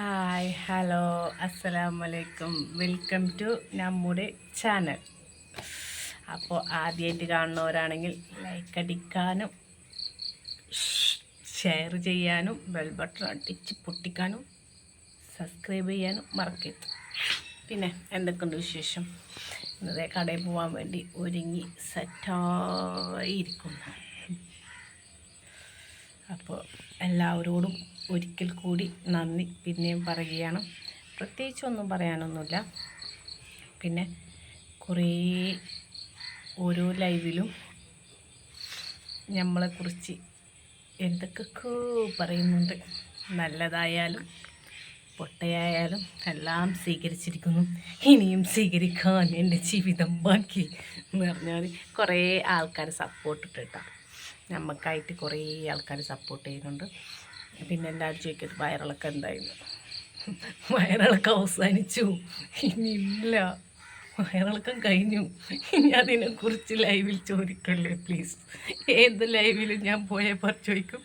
Hi hello അസ്സലാമലൈക്കും welcome to നമ്മുടെ channel. അപ്പോൾ ആദ്യമായിട്ട് കാണുന്നവരാണെങ്കിൽ ലൈക്ക് അടിക്കാനും ഷെയർ ചെയ്യാനും ബെൽ ബട്ടൺ അടിച്ച് പൊട്ടിക്കാനും സബ്സ്ക്രൈബ് ചെയ്യാനും മറക്കരുത്. പിന്നെ എന്തൊക്കെയുണ്ട് വിശേഷം? ഇന്നത്തെ കടയിൽ പോകാൻ വേണ്ടി ഒരുങ്ങി സെറ്റായിരിക്കുന്നു. അപ്പോൾ എല്ലാവരോടും ഒരിക്കൽ കൂടി നന്ദി പിന്നെയും പറയുകയാണ്. പ്രത്യേകിച്ചൊന്നും പറയാനൊന്നുമില്ല. പിന്നെ കുറേ ഓരോ ലൈവിലും നമ്മളെക്കുറിച്ച് എന്തൊക്കെയൊക്കെ പറയുന്നുണ്ട്. നല്ലതായാലും പൊട്ടയായാലും എല്ലാം സ്വീകരിച്ചിരിക്കുന്നു. ഇനിയും സ്വീകരിക്കാൻ എൻ്റെ ജീവിതം ബാക്കി എന്ന് പറഞ്ഞാൽ കുറേ ആൾക്കാർ സപ്പോർട്ട് ഇട്ടിട്ടാണ്. നമുക്കായിട്ട് കുറേ ആൾക്കാർ സപ്പോർട്ട് ചെയ്യുന്നുണ്ട്. പിന്നെ എല്ലാവരും ചോദിക്കുന്നത് വയറിളക്കം എന്തായിരുന്നു? വയറിളക്കം അവസാനിച്ചു, ഇനിയില്ല, വയറിളക്കം കഴിഞ്ഞു. ഇനി അതിനെക്കുറിച്ച് ലൈവിൽ ചോദിക്കല്ലേ പ്ലീസ്. ഏത് ലൈവിലും ഞാൻ പോയപ്പോൾ ചോദിക്കും,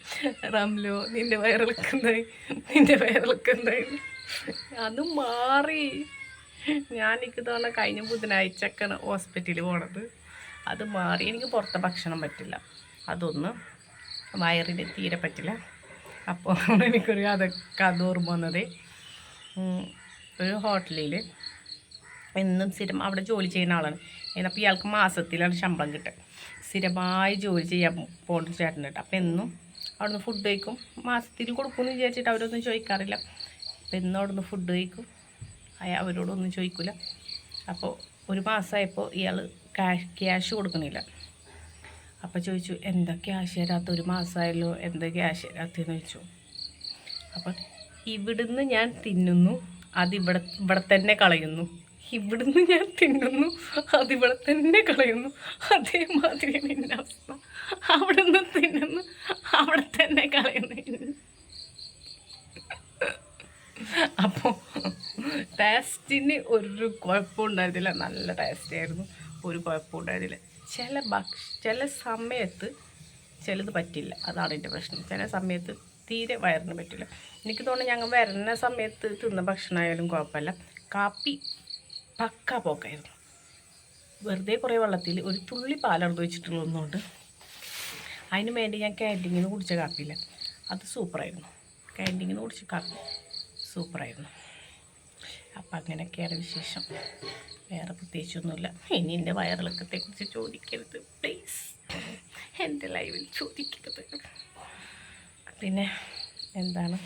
റംലോ നിൻ്റെ വയറിളക്കം എന്തായി, നിൻ്റെ വയറിളക്കം എന്തായിരുന്നു? അത് മാറി. എനിക്ക് തോന്നുന്ന കഴിഞ്ഞ ബുധനാഴ്ചക്കാണ് ഹോസ്പിറ്റലിൽ പോണത്. അത് മാറി. എനിക്ക് പുറത്തെ ഭക്ഷണം പറ്റില്ല, അതൊന്ന് വയറിന് തീരെ പറ്റില്ല. അപ്പോൾ എനിക്കൊരു കഥ ഓർമ്മ വന്നത്, ഒരു ഹോട്ടലിൽ എന്നും സ്ഥിരം അവിടെ ജോലി ചെയ്യുന്ന ആളാണ്. അപ്പോൾ ഇയാൾക്ക് മാസത്തിലാണ് ശമ്പളം കിട്ടുക. സ്ഥിരമായി ജോലി ചെയ്യാൻ പോകുന്ന ചേട്ടനുണ്ട്. അപ്പോൾ എന്നും അവിടുന്ന് ഫുഡ് കഴിക്കും. മാസത്തിൽ കൊടുക്കുമെന്ന് വിചാരിച്ചിട്ട് അവരൊന്നും ചോദിക്കാറില്ല. അപ്പോൾ എന്നും അവിടുന്ന് ഫുഡ് കഴിക്കും. അവരോടൊന്നും ചോദിക്കില്ല. അപ്പോൾ ഒരു മാസമായപ്പോൾ ഇയാൾ ക്യാഷ് കൊടുക്കണില്ല. അപ്പോൾ ചോദിച്ചു, എന്താ ക്യാഷ് തരാത്ത, ഒരു മാസമായല്ലോ, എന്താ ക്യാഷ് തരാത്തതെന്ന് ചോദിച്ചു. അപ്പം ഇവിടുന്ന് ഞാൻ തിന്നുന്നു, ഇവിടെ തന്നെ കളയുന്നു. ഇവിടുന്ന് ഞാൻ തിന്നുന്നു, ഇവിടെ തന്നെ കളയുന്നു. അതേമാതിരിയാണ് എൻ്റെ അവസ്ഥ. അവിടുന്ന് തിന്നുന്നു, അവിടെ തന്നെ കളയുന്നു. അപ്പോൾ ടേസ്റ്റിന് ഒരു കുഴപ്പമുണ്ടായിരുന്നില്ല. നല്ല ടേസ്റ്റ് ആയിരുന്നു, ഒരു കുഴപ്പമുണ്ടായിരുന്നില്ല. ചില സമയത്ത് ചിലത് പറ്റില്ല, അതാണ് എൻ്റെ പ്രശ്നം. ചില സമയത്ത് തീരെ വയറിന് പറ്റില്ല. എനിക്ക് തോന്നുന്നു ഞങ്ങൾ വരുന്ന സമയത്ത് തിന്ന ഭക്ഷണമായാലും കുഴപ്പമില്ല. കാപ്പി പക്ക പോക്കായിരുന്നു. വെറുതെ കുറേ വെള്ളത്തിൽ ഒരു തുള്ളി പാലർന്ന് വെച്ചിട്ടുള്ളതുകൊണ്ട് അതിന് വേണ്ടി ഞാൻ ക്യാൻറ്റീനിൽ നിന്ന് കുടിച്ച കാപ്പിയില്ല, അത് സൂപ്പറായിരുന്നു. ക്യാൻറ്റീനിൽ നിന്ന് കുടിച്ച കാപ്പി സൂപ്പറായിരുന്നു. അപ്പം അങ്ങനെയൊക്കെയാണ് വിശേഷം. വേറെ പ്രത്യേകിച്ചൊന്നുമില്ല. ഇനി എൻ്റെ വയറിളക്കത്തെക്കുറിച്ച് ചോദിക്കരുത് പ്ലീസ്, എൻ്റെ ലൈവിൽ ചോദിക്കരുത്. പിന്നെ എന്താണ്,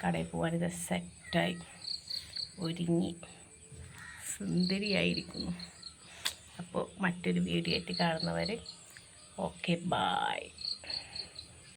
കടയിൽ പോകാനിത് സെറ്റായി ഒരുങ്ങി സുന്ദരിയായിരിക്കുന്നു. അപ്പോൾ മറ്റൊരു വീഡിയോ ആയിട്ട് കാണുന്നവരെ ഓക്കെ ബായ്.